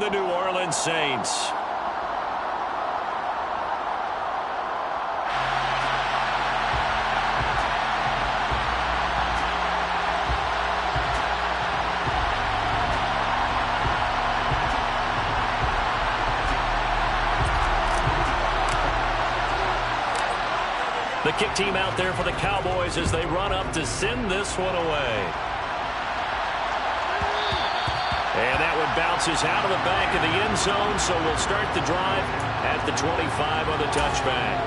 the New Orleans Saints. The kick team out there for the Cowboys as they run up to send this one away. And that one bounces out of the back of the end zone, so we'll start the drive at the 25 on the touchback.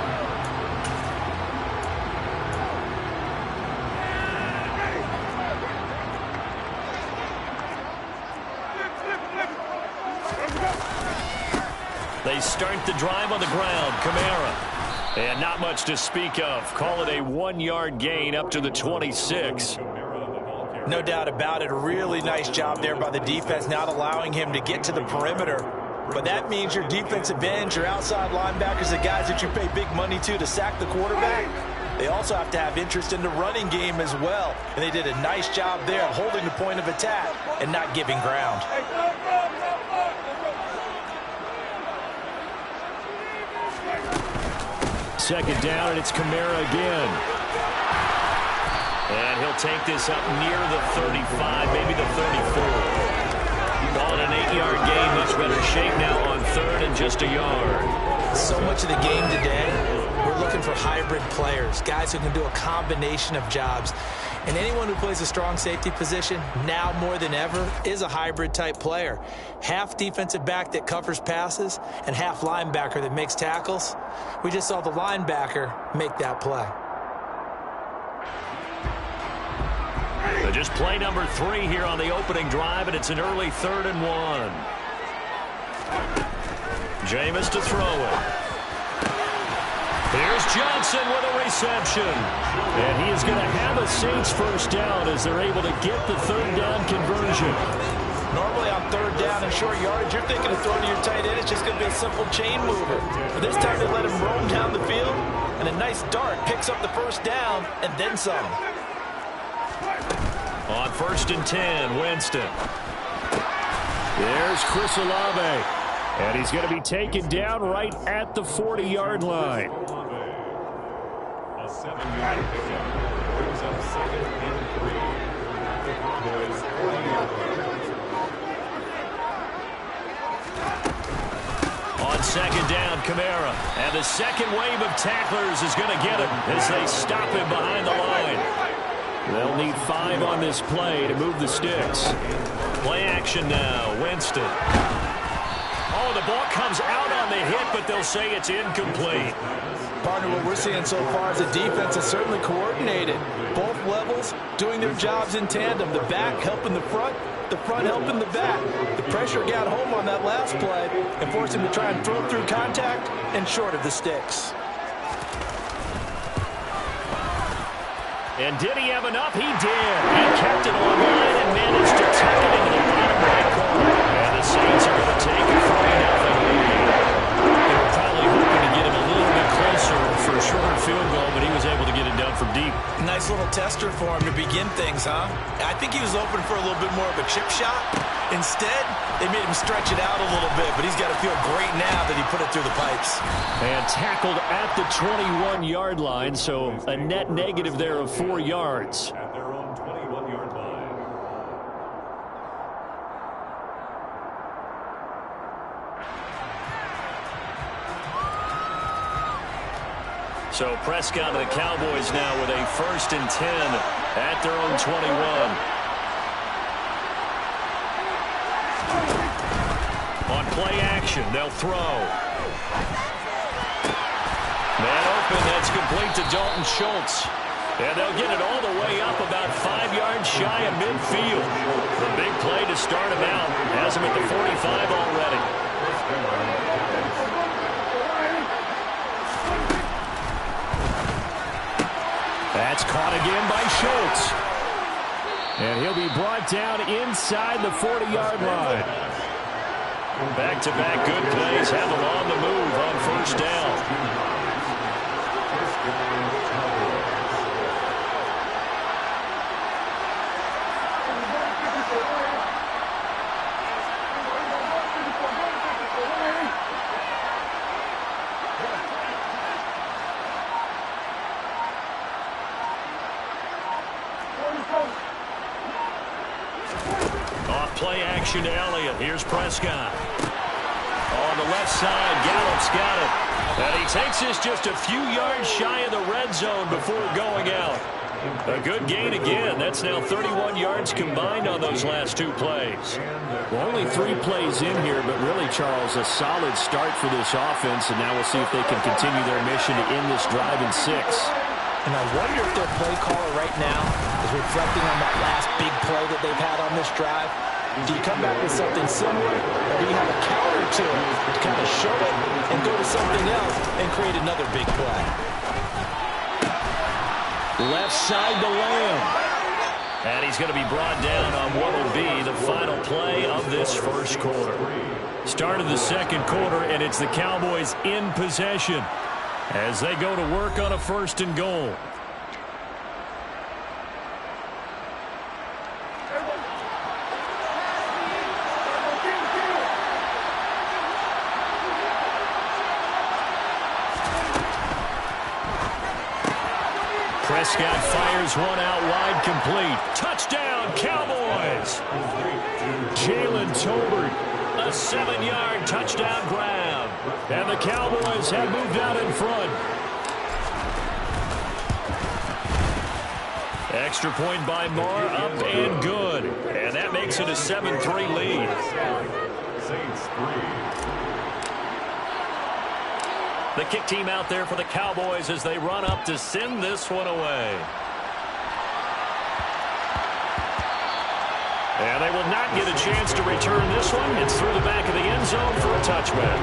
They start the drive on the ground. Kamara. And not much to speak of. Call it a 1-yard gain up to the 26. No doubt about it. A really nice job there by the defense, not allowing him to get to the perimeter. But that means your defensive ends, your outside linebackers, the guys that you pay big money to sack the quarterback, they also have to have interest in the running game as well. And they did a nice job there of holding the point of attack and not giving ground. Second down, and it's Kamara again. And he'll take this up near the 35, maybe the 34. On an 8-yard gain, much better shape now on third and just a yard. So much of the game today, we're looking for hybrid players, guys who can do a combination of jobs. And anyone who plays a strong safety position, now more than ever, is a hybrid-type player. Half defensive back that covers passes and half linebacker that makes tackles. We just saw the linebacker make that play. So just play number 3 here on the opening drive, and it's an early 3rd and 1. Jameis to throw it. Here's Johnson with a reception. And he is going to have a Saints first down as they're able to get the 3rd down conversion. Normally on 3rd down and short yardage, you're thinking of throwing to your tight end. It's just going to be a simple chain mover. But this time they let him roam down the field, and a nice dart picks up the first down and then some. On 1st and 10, Winston. There's Chris Olave. And he's going to be taken down right at the 40-yard line. A 7-yard pickup brings up 2nd and 3. On 2nd down, Kamara. And the second wave of tacklers is going to get him as they stop him behind the line. They'll need 5 on this play to move the sticks. Play action now, Winston. Oh, the ball comes out on the hit, but they'll say it's incomplete. Partner, what we're seeing so far is the defense is certainly coordinated. Both levels doing their jobs in tandem. The back helping the front helping the back. The pressure got home on that last play and forced him to try and throw through contact and short of the sticks. And did he have enough? He did. He kept it online and managed to tuck it into the bottom right corner. And the Saints are going to take a 3-0 lead. They were probably hoping to get him a little bit closer for a shorter field goal, but he was able to get it done from deep. Nice little tester for him to begin things, huh? I think he was open for a little bit more of a chip shot. Instead, they made him stretch it out a little bit, but he's got to feel great now that he put it through the pipes. And tackled at the 21-yard line, so a net negative there of 4 yards. At their own 21-yard line. So Prescott and the Cowboys now with a 1st and 10 at their own 21. On play action, they'll throw. Man open, that's complete to Dalton Schultz. And they'll get it all the way up about 5 yards shy of midfield. The big play to start him out has him at the 45 already. That's caught again by Schultz. And he'll be brought down inside the 40-yard line. Back-to-back good plays have them on the move on 1st down. motion to Elliott. Here's Prescott. On the left side, Gallup's got it. And he takes this just a few yards shy of the red zone before going out. A good gain again. That's now 31 yards combined on those last two plays. Well, only 3 plays in here, but really, Charles, a solid start for this offense, and now we'll see if they can continue their mission to end this drive in 6. And I wonder if their play caller right now is reflecting on that last big play that they've had on this drive. Do you come back with something similar, or do you have a counter to it to kind of show it and go to something else and create another big play? Left side to Lamb. And he's going to be brought down on what will be the final play of this first quarter. Start of the second quarter, and it's the Cowboys in possession as they go to work on a 1st and goal. Prescott fires one out wide, complete. Touchdown, Cowboys! Jalen Tolbert, a 7-yard touchdown grab. And the Cowboys have moved out in front. Extra point by Marr, up and good. And that makes it a 7-3 lead. The kick team out there for the Cowboys as they run up to send this one away. And they will not get a chance to return this one. It's through the back of the end zone for a touchback.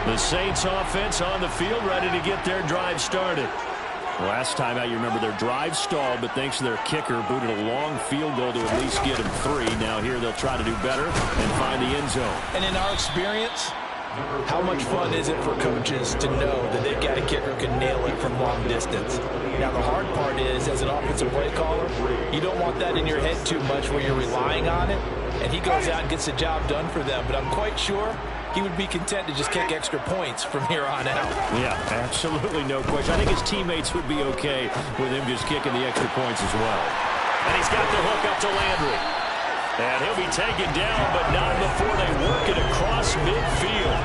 The Saints offense on the field, ready to get their drive started. Last time out, you remember their drive stalled, but thanks to their kicker, booted a long field goal to at least get them 3. Now here they'll try to do better and find the end zone. And in our experience, how much fun is it for coaches to know that they've got a kicker who can nail it from long distance? Now, the hard part is, as an offensive play caller, you don't want that in your head too much where you're relying on it, and he goes out and gets the job done for them. But I'm quite sure he would be content to just kick extra points from here on out. Yeah, absolutely no question. I think his teammates would be okay with him just kicking the extra points as well. And he's got the hook up to Landry. And he'll be taken down, but not before they work it across midfield.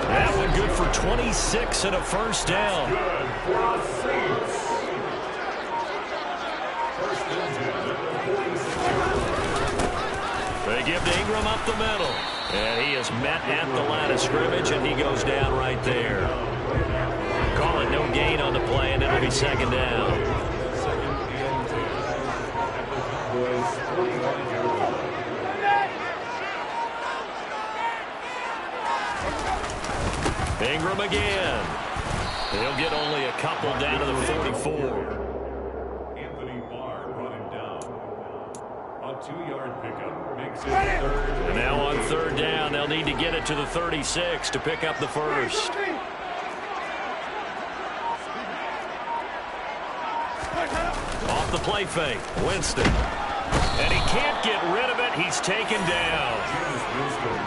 That one good for 26 and a first down. They give to Ingram up the middle. And he is met at the line of scrimmage, and he goes down right there. Call it no gain on the play, and it'll be 2nd down. Ingram again. He'll get only a couple down to the 44. And now on 3rd down, they'll need to get it to the 36 to pick up the first. Off the play fake, Winston. And he can't get rid of it. He's taken down.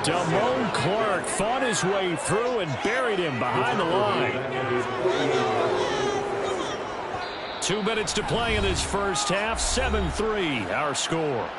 Damone Clark fought his way through and buried him behind the line. 2 minutes to play in this first half. 7-3, our score.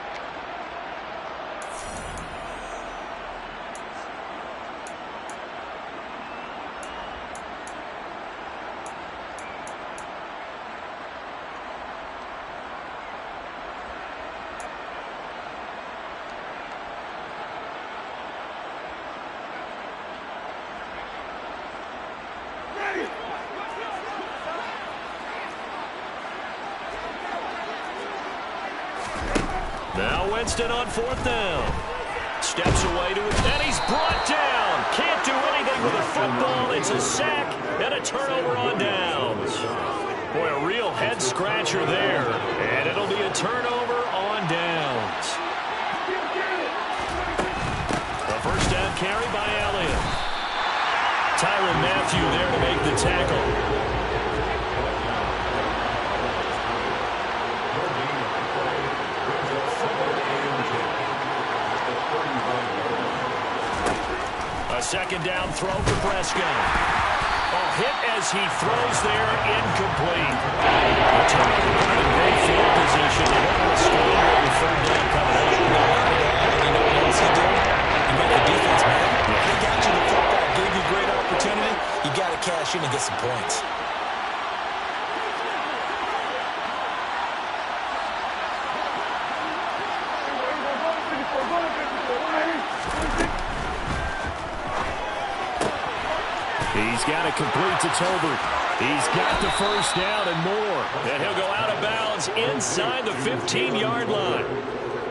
Now Winston on 4th down. Steps away to it, and he's brought down. Can't do anything with a football. It's a sack and a turnover on downs. Boy, a real head-scratcher there. And it'll be a turnover on downs. A first down carry by Elliott. Tyrann Mathieu there to make the tackle. A 2nd down throw for Prescott. Oh, hit as he throws there, incomplete. The turnover put him in great field position. They don't want to score with third down coming up. No, not at all. And you know what else he did? He made the defense mad. They got you the football, gave you a great opportunity. You got to cash in and get some points. He's got it complete to Tolbert. He's got the first down and more. And he'll go out of bounds inside the 15-yard line.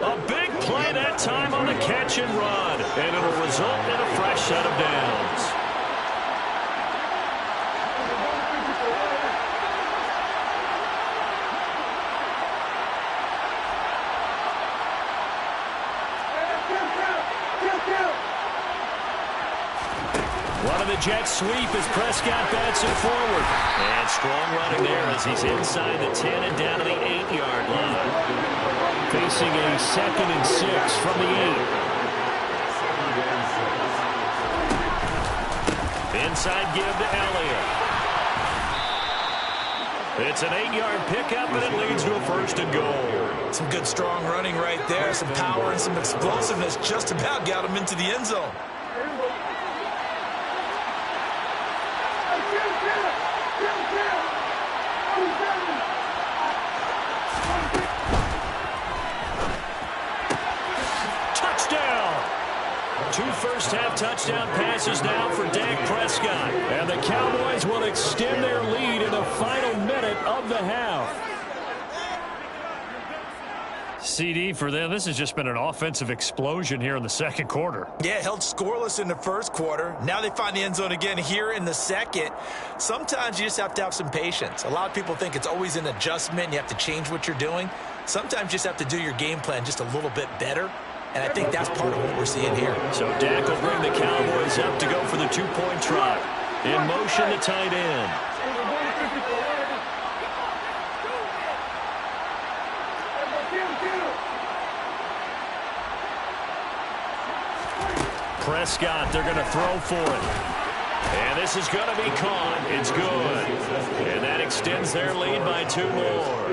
A big play that time on the catch and run. And it'll result in a fresh set of downs. The jet sweep as Prescott bats it forward. And strong running there as he's inside the 10 and down to the 8-yard line. Facing a 2nd and 6 from the 8. Inside give to Elliott. It's an 8-yard pickup, and it leads to a 1st and goal. Some good strong running right there. Some power and some explosiveness just about got him into the end zone. Two first-half touchdown passes now for Dak Prescott. And the Cowboys will extend their lead in the final minute of the half. CD for them, this has just been an offensive explosion here in the second quarter. Yeah, held scoreless in the first quarter. Now they find the end zone again here in the second. Sometimes you just have to have some patience. A lot of people think it's always an adjustment. You have to change what you're doing. Sometimes you just have to do your game plan just a little bit better. And I think that's part of what we're seeing here. So Dak will bring the Cowboys up to go for the 2-point try. In motion, the tight end. Prescott, they're going to throw for it. And this is going to be caught. It's good. And that extends their lead by 2 more.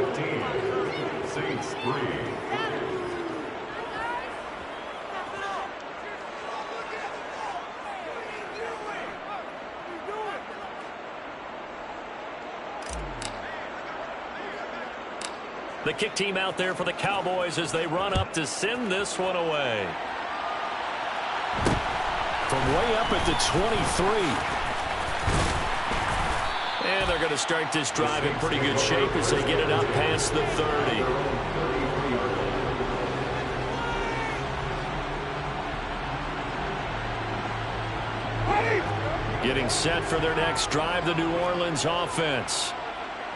Saints 3. The kick team out there for the Cowboys as they run up to send this one away. From way up at the 23. And they're going to start this drive in pretty good shape as they get it up past the 30. Getting set for their next drive, the New Orleans offense.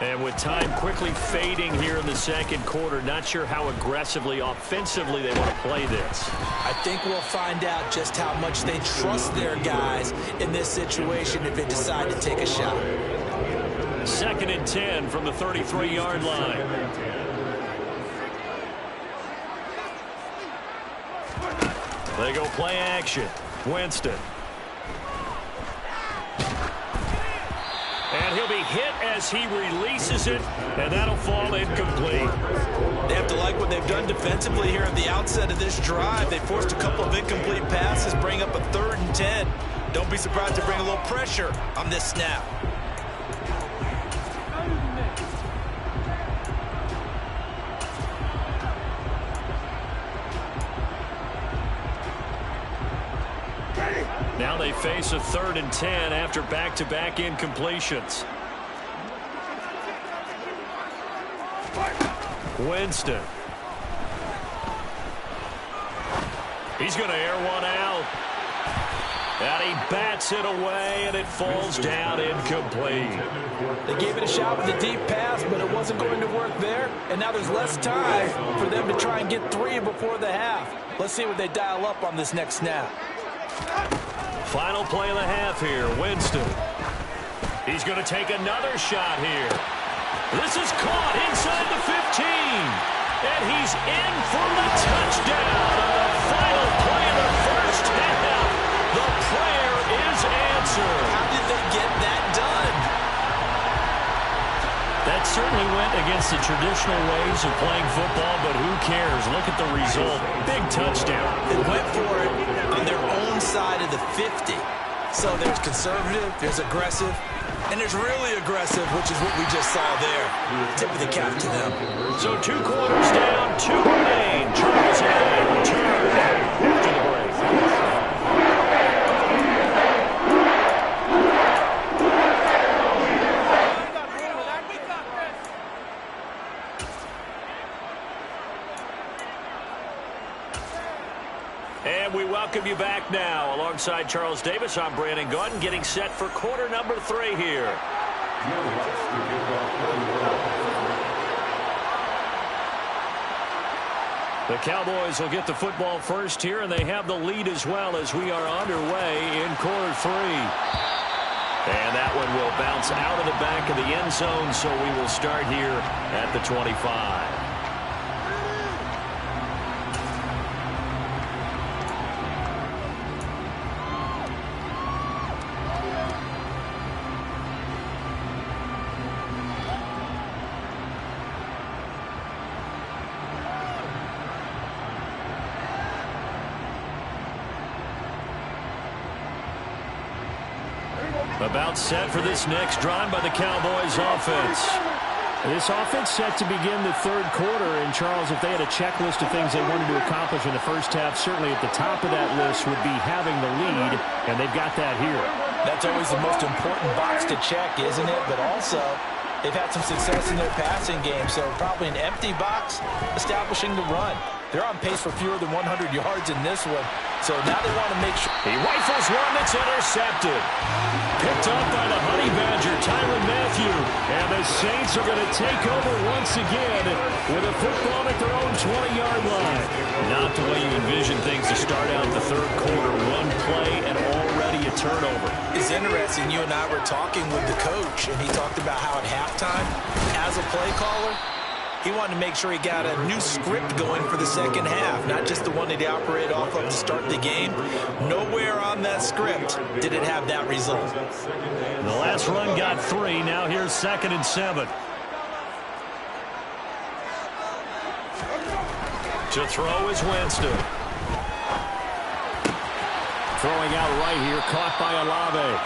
And with time quickly fading here in the second quarter, not sure how aggressively, offensively they want to play this. I think we'll find out just how much they trust their guys in this situation if they decide to take a shot. 2nd and 10 from the 33-yard line. They go play action. Winston. And he'll be hit as he releases it, and that'll fall incomplete. They have to like what they've done defensively here at the outset of this drive. They forced a couple of incomplete passes, bring up a 3rd and 10. Don't be surprised to bring a little pressure on this snap. Now they face a 3rd and 10 after back-to-back incompletions. Winston. He's going to air one out. And he bats it away, and it falls down incomplete. They gave it a shot with a deep pass, but it wasn't going to work there. And now there's less time for them to try and get 3 before the half. Let's see what they dial up on this next snap. Final play of the half here, Winston. He's going to take another shot here. This is caught inside the 15. And he's in for the touchdown. The final play of the first half. The prayer is answered. How did they get that done? Probably went against the traditional ways of playing football, but who cares? Look at the result. Big touchdown. They went for it on their own side of the 50. So there's conservative, there's aggressive, and there's really aggressive, which is what we just saw there. Tip of the cap to them. So 2 quarters down, 2 remain. Charles and I return after the break. And we welcome you back now. Alongside Charles Davis, I'm Brandon Gaudin, getting set for quarter number 3 here. The Cowboys will get the football first here, and they have the lead as well as we are underway in quarter 3. And that one will bounce out of the back of the end zone, so we will start here at the 25. About set for this next drive by the Cowboys offense. This offense set to begin the third quarter, and Charles, if they had a checklist of things they wanted to accomplish in the first half, certainly at the top of that list would be having the lead, and they've got that here. That's always the most important box to check, isn't it? But also, they've had some success in their passing game, so probably an empty box establishing the run. They're on pace for fewer than 100 yards in this one, so now they want to make sure. He rifles one that's intercepted. Picked up by the Honey Badger, Tyrann Mathieu. And the Saints are going to take over once again with a football at their own 20-yard line. Not the way you envision things to start out the third quarter. One play and already a turnover. It's interesting. You and I were talking with the coach, and he talked about how at halftime, as a play caller, he wanted to make sure he got a new script going for the second half, not just the one that he operated off of to start the game. Nowhere on that script did it have that result. The last run got 3. Now here's 2nd and 7. To throw is Winston. Throwing out right here, caught by Olave.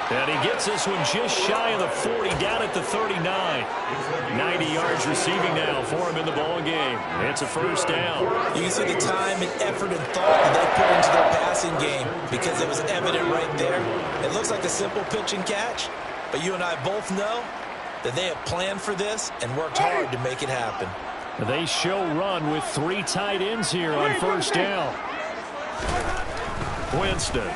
And he gets this one just shy of the 40, down at the 39. 90 yards receiving now for him in the ball game. It's a first down. You can see the time and effort and thought that they put into their passing game because it was evident right there. It looks like a simple pitch and catch, but you and I both know that they have planned for this and worked hard to make it happen. They show run with 3 tight ends here on first down. Winston.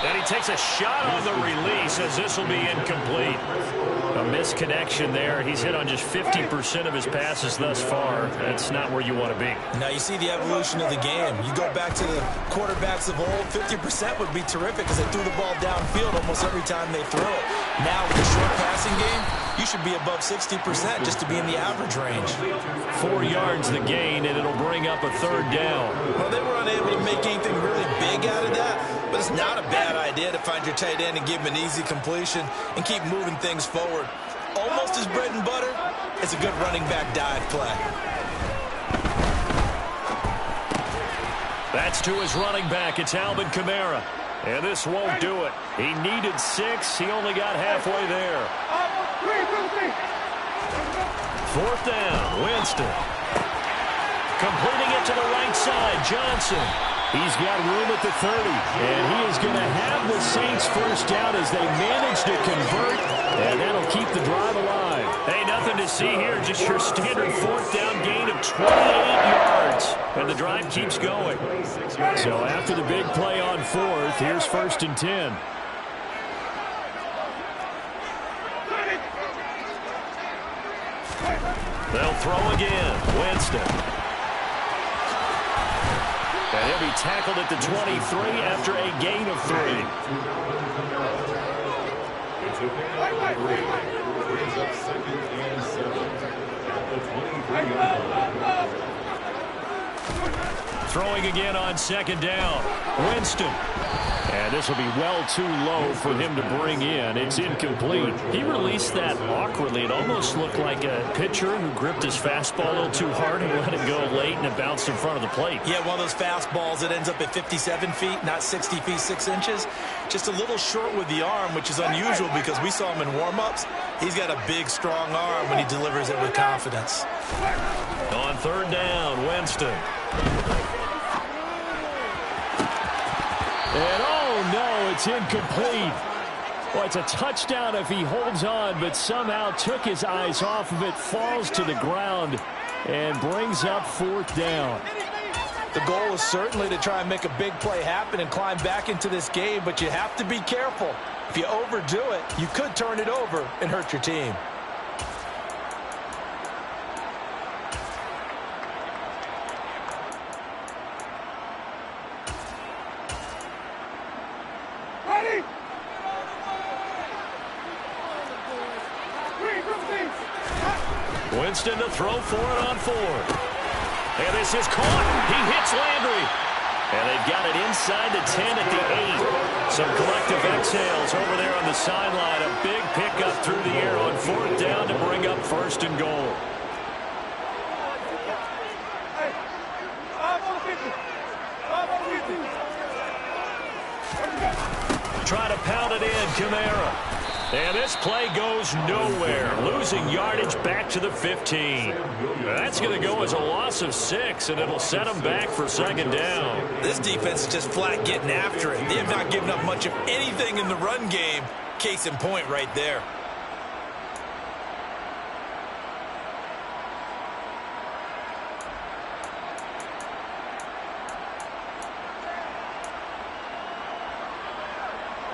And he takes a shot on the release as this will be incomplete. A misconnection there. He's hit on just 50% of his passes thus far. That's not where you want to be. Now you see the evolution of the game. You go back to the quarterbacks of old, 50% would be terrific because they threw the ball downfield almost every time they threw it. Now with the short passing game, you should be above 60% just to be in the average range. 4 yards the gain, and it'll bring up a third down. Well, they were unable to make anything really big out of that, but it's not a bad idea to find your tight end and give him an easy completion and keep moving things forward. Almost as bread and butter, it's a good running back dive play. That's to his running back. It's Alvin Kamara. And this won't do it. He needed 6. He only got halfway there. 4th down, Winston. Completing it to the right side, Johnson. He's got room at the 30, and he is going to have the Saints first down as they manage to convert, and that'll keep the drive alive. Hey, nothing to see here, just your standard 4th down gain of 28 yards, and the drive keeps going. So after the big play on 4th, here's 1st and 10. They'll throw again. Winston. And he'll be tackled at the 23 after a gain of 3. Throwing again on second down. Winston. And this will be well too low for him to bring in. It's incomplete. He released that awkwardly. It almost looked like a pitcher who gripped his fastball a little too hard and let it go late, and it bounced in front of the plate. Yeah, one of those fastballs that ends up at 57 feet, not 60 feet, 6 inches. Just a little short with the arm, which is unusual because we saw him in warm-ups. He's got a big, strong arm when he delivers it with confidence. On third down, Winston. And oh no, it's incomplete. Well, it's a touchdown if he holds on, but somehow took his eyes off of it, falls to the ground, and brings up fourth down. The goal is certainly to try and make a big play happen and climb back into this game, but you have to be careful. If you overdo it, you could turn it over and hurt your team. Winston to throw for it on fourth. And this is caught. He hits Landry. And they've got it inside the 10 at the 8. Some collective exhales over there on the sideline. A big pickup through the air on fourth down to bring up first and goal. Try to pound it in, Kamara. And this play goes nowhere. Losing yardage back to the 15. That's going to go as a loss of 6, and it'll set them back for second down. This defense is just flat getting after it. They have not given up much of anything in the run game. Case in point right there.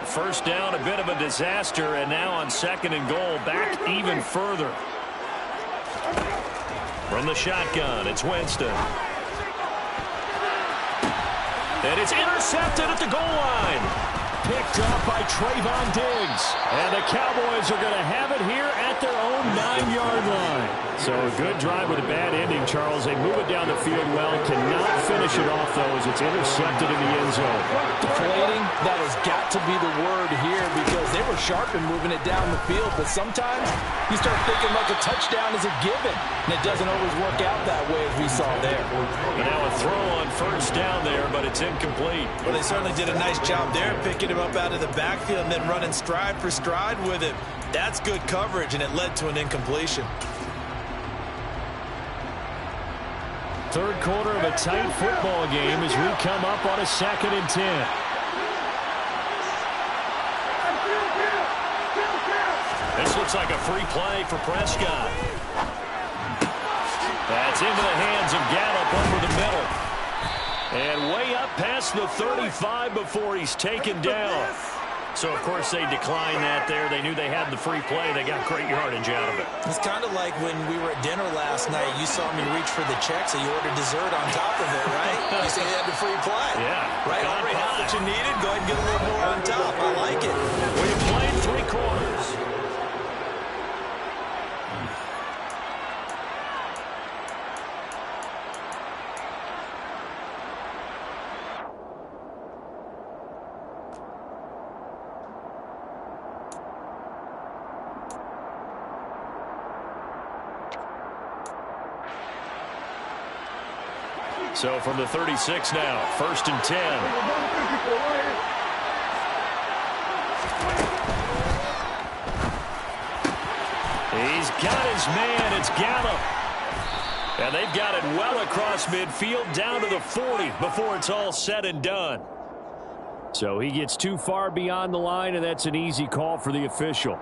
First down, a bit of a disaster, and now on second and goal, back even further. From the shotgun, it's Winston. And it's intercepted at the goal line. Picked up by Trayvon Diggs. And the Cowboys are going to have it here at their own 9-yard line. So a good drive with a bad ending, Charles. They move it down the field well. Cannot finish it off, though, as it's intercepted in the end zone. Deflating, that has got to be the word here because they were sharp in moving it down the field. But sometimes you start thinking like a touchdown is a given. And it doesn't always work out that way as we saw there. And now a throw on first down there, but it's incomplete. Well, they certainly did a nice job there picking him up out of the backfield and then running stride for stride with him. That's good coverage, and it led to an incompletion. Third quarter of a tight football game as we come up on a 2nd and 10. This looks like a free play for Prescott. That's into the hands of Gallup over the middle. And way up past the 35 before he's taken down. So, of course, they declined that there. They knew they had the free play. They got great yardage out of it. It's kind of like when we were at dinner last night. You saw me reach for the check, so you ordered dessert on top of it, right? You said you had the free play. Yeah. Right? Already had what you needed. Go ahead and get a little more on top. I like it. We played 3 quarters. So from the 36 now, 1st and 10. He's got his man. It's Gallup. And they've got it well across midfield down to the 40 before it's all said and done. So he gets too far beyond the line, and that's an easy call for the official.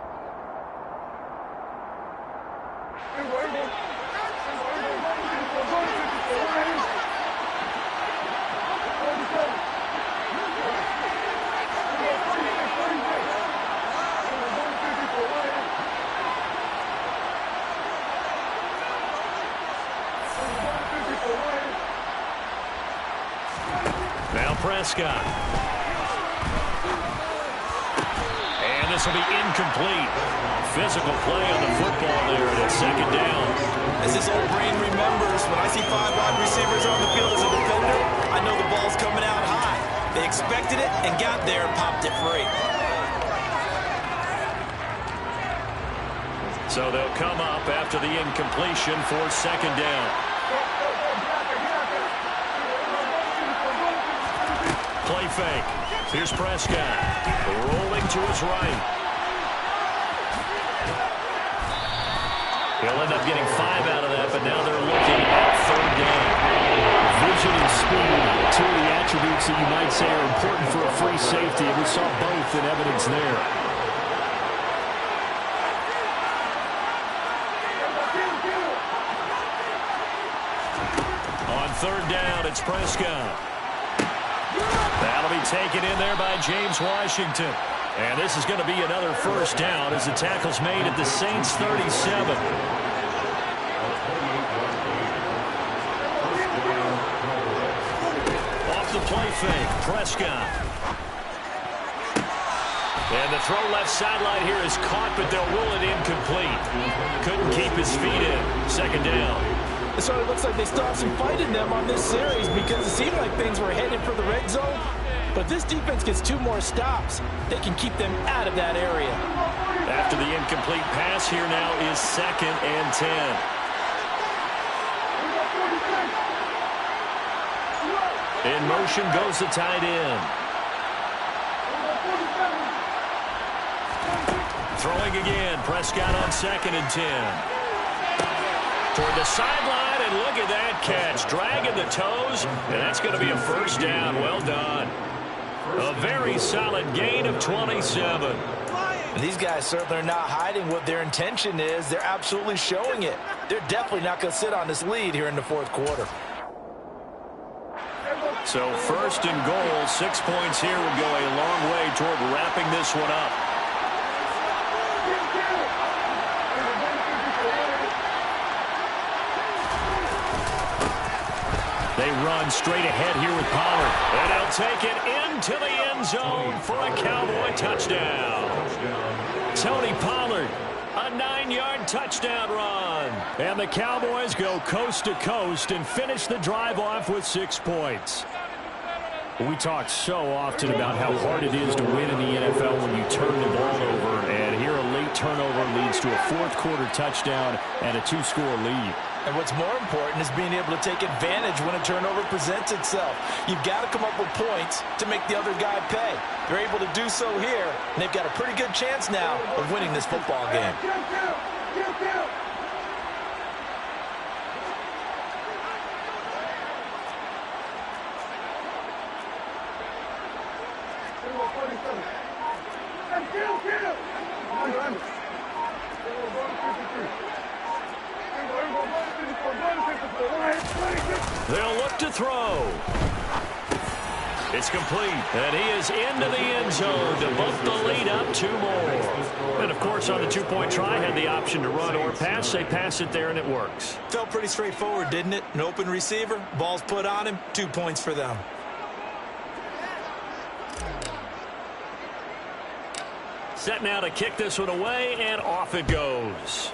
Prescott. And this will be incomplete. Physical play on the football there, and it's 2nd down. As this old brain remembers, when I see 5 wide receivers on the field as a defender, I expected it and got there and popped it free. So they'll come up after the incompletion for second down. Play fake. Here's Prescott. Rolling to his right. He'll end up getting 5 out of that, but now they're looking at third down. Vision and speed, two of the attributes that you might say are important for a free safety. We saw both in evidence there. On third down, it's Prescott. That'll be taken in there by James Washington. And this is going to be another first down as the tackle's made at the Saints 37. Off the play fake, Prescott. And the throw left sideline here is caught, but they'll rule it incomplete. Couldn't keep his feet in. Second down. So it looks like they still have some fight in them on this series because it seemed like things were headed for the red zone. But this defense gets 2 more stops. They can keep them out of that area. After the incomplete pass, here now is 2nd and 10. In motion goes the tight end. Throwing again. Prescott on 2nd and 10. Toward the sideline, and look at that catch. Dragging the toes, and that's going to be a first down. Well done. A very solid gain of 27. These guys certainly are not hiding what their intention is. They're absolutely showing it. They're definitely not going to sit on this lead here in the 4th quarter. So 1st and goal, 6 points here would go a long way toward wrapping this one up. They run straight ahead here with Pollard. And they'll take it into the end zone for a Cowboy touchdown. Tony Pollard, a 9-yard touchdown run. And the Cowboys go coast to coast and finish the drive off with 6 points. We talk so often about how hard it is to win in the NFL when you turn the ball over. And here a late turnover leads to a 4th quarter touchdown and a 2-score lead. And what's more important is being able to take advantage when a turnover presents itself. You've got to come up with points to make the other guy pay. They're able to do so here, and they've got a pretty good chance now of winning this football game. They'll look to throw. It's complete, and he is into the end zone to bump the lead up 2 more. And, of course, on the 2-point try, had the option to run or pass. They pass it there, and it works. Felt pretty straightforward, didn't it? An open receiver, ball's put on him, 2 points for them. Set now to kick this one away, and off it goes.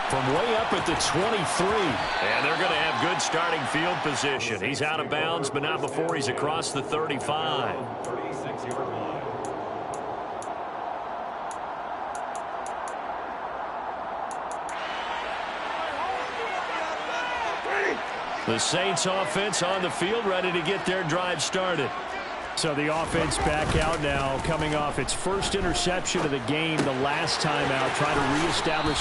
From way up at the 23. And they're going to have good starting field position. He's out of bounds, but not before he's across the 35. 36-yard line. The Saints offense on the field, ready to get their drive started. So the offense back out now, coming off its first interception of the game the last time out, trying to reestablish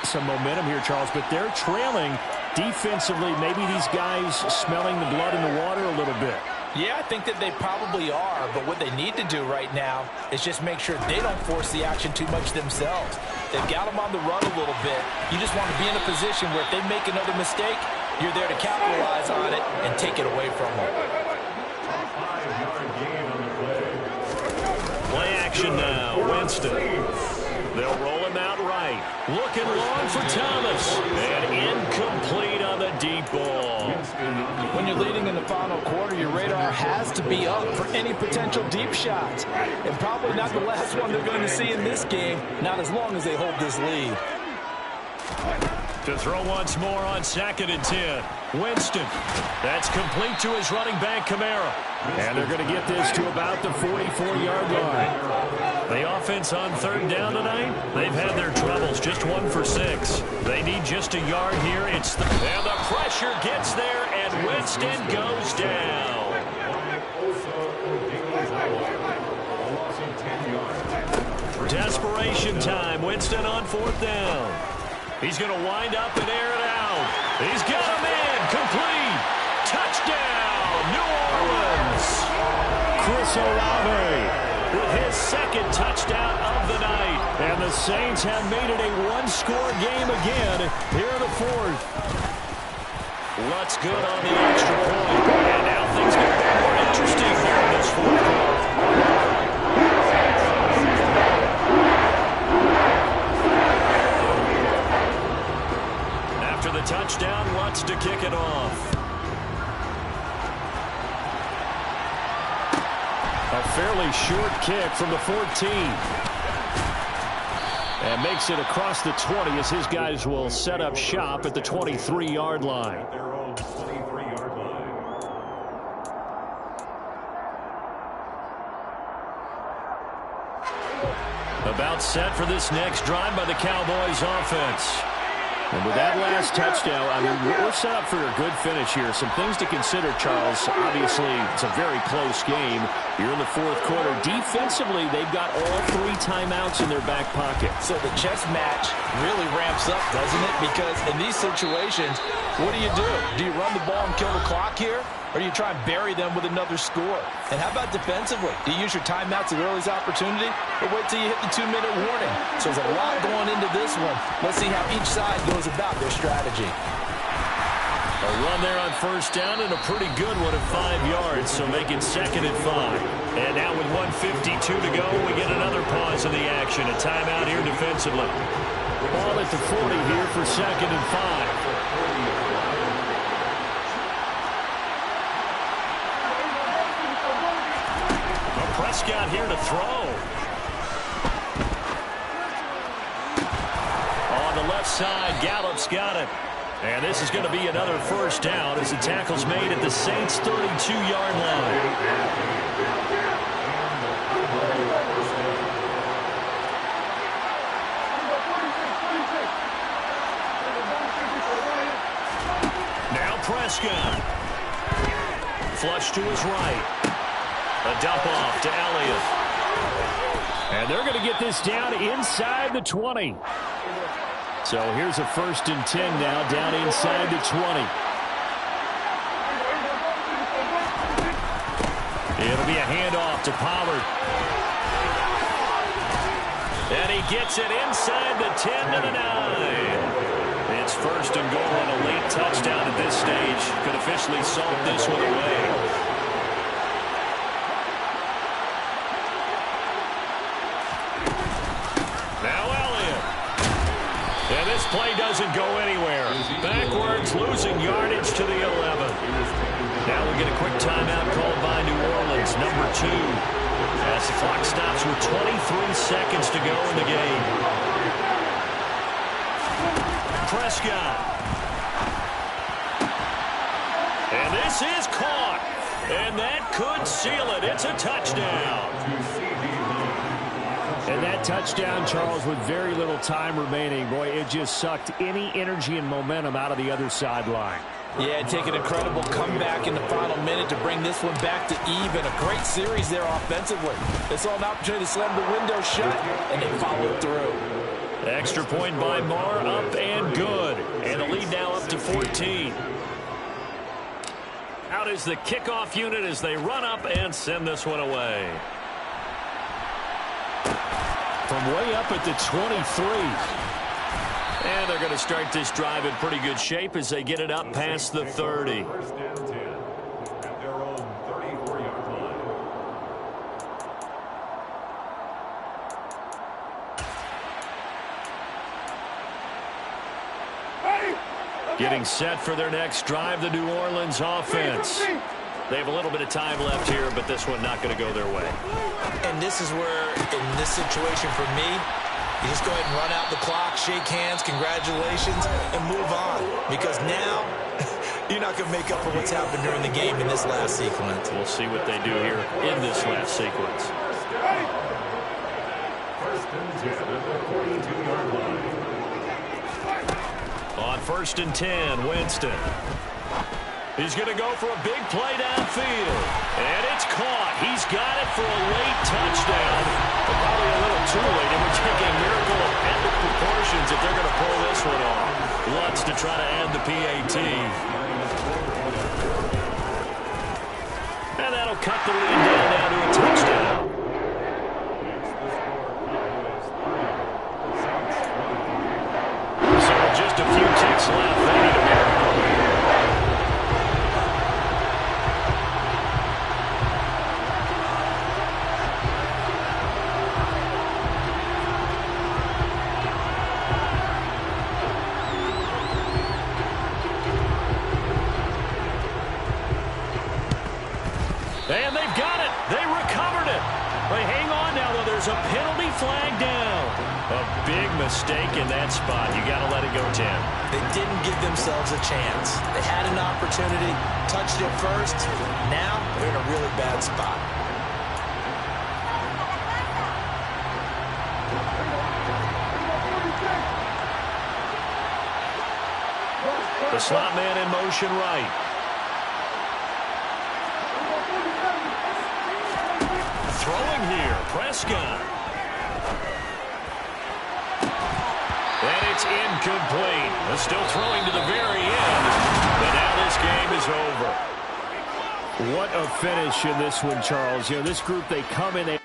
some momentum here, Charles. But they're trailing defensively. Maybe these guys smelling the blood in the water a little bit. Yeah, I think that they probably are, but what they need to do right now is just make sure they don't force the action too much themselves. They've got them on the run a little bit. You just want to be in a position where if they make another mistake, you're there to capitalize on it and take it away from them. Play action now. Winston. They'll roll him out right. Looking long for Thomas. And incomplete on the deep ball. When you're leading in the final quarter, your radar has to be up for any potential deep shots. And probably not the last one they're going to see in this game, not as long as they hold this lead. To throw once more on 2nd and 10. Winston. That's complete to his running back, Kamara. And they're going to get this to about the 44-yard line. The offense on 3rd down tonight, they've had their troubles. Just 1 for 6. They need just a yard here. And the pressure gets there, and Winston goes down. Desperation time. Winston on 4th down. He's going to wind up and air it out. He's got him in. Complete. Touchdown, New Orleans. Chris Olave with his 2nd touchdown of the night. And the Saints have made it a one-score game again here in the 4th. Lutz good on the extra point. And now things get more interesting here in this 4th quarter. After the touchdown, Lutz to kick it off. A fairly short kick from the 14. And makes it across the 20 as his guys will set up shop at the 23-yard line. Their own 23-yard line. About set for this next drive by the Cowboys offense. And with that last touchdown, I mean, we're set up for a good finish here. Some things to consider, Charles. Obviously, it's a very close game. You're in the 4th quarter. Defensively, they've got all 3 timeouts in their back pocket. So the chess match really ramps up, doesn't it? Because in these situations, what do? Do you run the ball and kill the clock here? Or do you try and bury them with another score? And how about defensively? Do you use your timeouts at early's opportunity? Or wait till you hit the 2-minute warning? So there's a lot going into this one. Let's see how each side goes about their strategy. A run there on 1st down and a pretty good one at 5 yards, so make it 2nd and 5. And now with 1:52 to go, we get another pause in the action. A timeout here defensively. Ball at the 40 here for 2nd and 5. Prescott here to throw. On the left side, Gallup's got it. And this is going to be another 1st down as the tackle's made at the Saints' 32-yard line. Now Prescott. Flush to his right. A dump off to Elliott. And they're going to get this down inside the 20. So here's a 1st and 10 now down inside the 20. It'll be a handoff to Pollard. And he gets it inside the 10 to the 9. It's 1st and goal on a late touchdown at this stage. Could officially salt this one away. This play doesn't go anywhere. Backwards, losing yardage to the 11. Now we get a quick timeout called by New Orleans, number 2. As the clock stops with 23 seconds to go in the game. Prescott. And this is caught. And that could seal it. It's a touchdown. And that touchdown, Charles, with very little time remaining, boy, it just sucked any energy and momentum out of the other sideline. Yeah, take an incredible comeback in the final minute to bring this one back to even. A great series there offensively. They saw an opportunity to slam the window shut, and they followed through. Extra point by Marr, up and good. And the lead now up to 14. Out is the kickoff unit as they run up and send this one away. From way up at the 23. And they're going to start this drive in pretty good shape as they get it up past the 30. 1st and 10 at their own 34-yard line. Getting set for their next drive, the New Orleans offense. They have a little bit of time left here, but this one not going to go their way. And this is where, in this situation for me, you just go ahead and run out the clock, shake hands, congratulations, and move on. Because now, you're not going to make up for what's happened during the game in this last sequence. We'll see what they do here in this last sequence. First and 10 at the 42-yard line. On 1st and 10, Winston. He's going to go for a big play downfield. And it's caught. He's got it for a late touchdown. But probably a little too late. It would take a miracle of epic proportions if they're going to pull this one off. Lutz to try to add the PAT. And that'll cut the lead down now to a touchdown. So with just a few ticks left, they need a miracle. And they've got it. They recovered it. They hang on now, though. There's a penalty flag down. A big mistake in that spot. You got to let it go, Tim. They didn't give themselves a chance. They had an opportunity, touched it first. Now they're in a really bad spot. The slot man in motion right. Throwing here, Prescott. And it's incomplete. They're still throwing to the very end. But now this game is over. What a finish in this one, Charles. You know, this group, they come in...